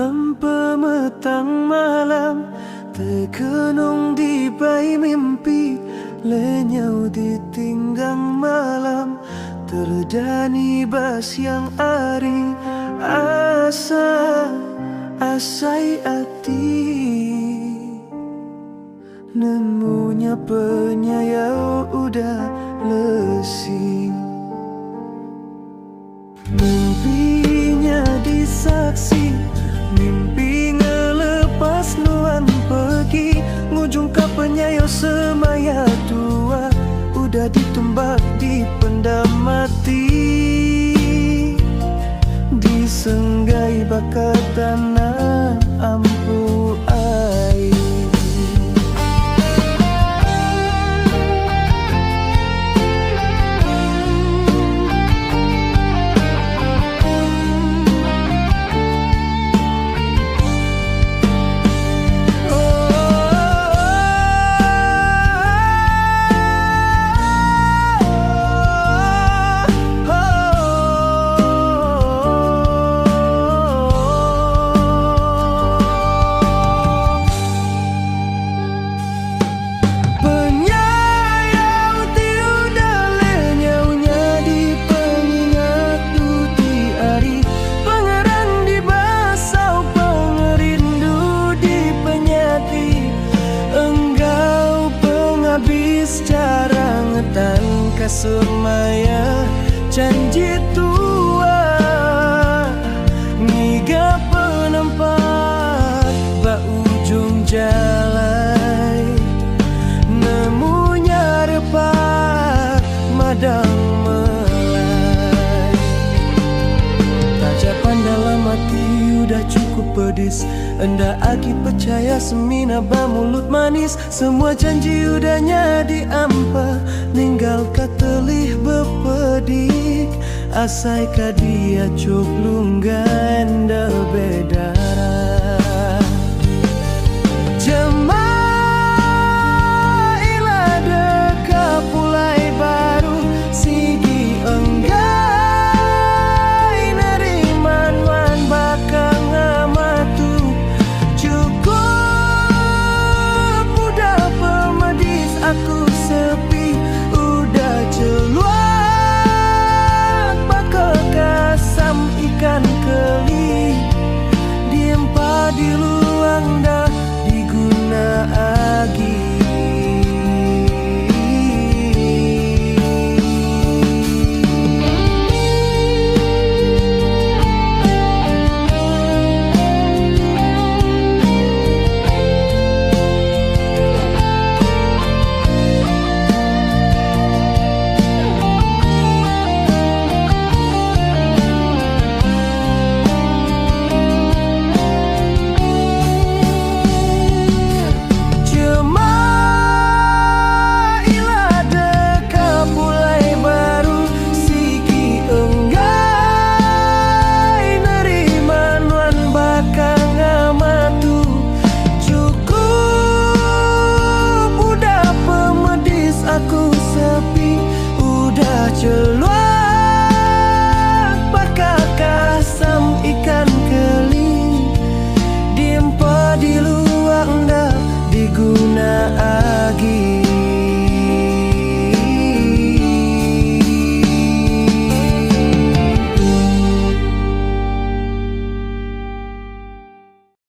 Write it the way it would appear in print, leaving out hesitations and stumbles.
Dalam pemetang malam, terkenung di bayi mimpi, lenyau ditinggang malam, terdani bas yang ari, asai hati. Nemunya penyayau udah lesi, mimpinya disaksi, mimpi ngelepas nuan pergi. Ngujung ke penyayau semaya tua, udah ditumbak dipendam mati, disenggai bakat tanah ampu air. Cara ngetan kasur maya janji tua, ngiga penempat ba ujung jalai, nemunya repat madang melai. Tajapan dalam hati udah cukup pedis, enda aki percaya semina mulut manis. Semua janji udahnya diampa, ninggal katelih bepedik, asai kadia cuk lunggan enda bedara. Jemailah deka pulai baru, sigi enggai neriman wan bakang amatu. Aku sepi, udah jeluat bakal kasam ikan keli, diempa di luang dah diguna agi.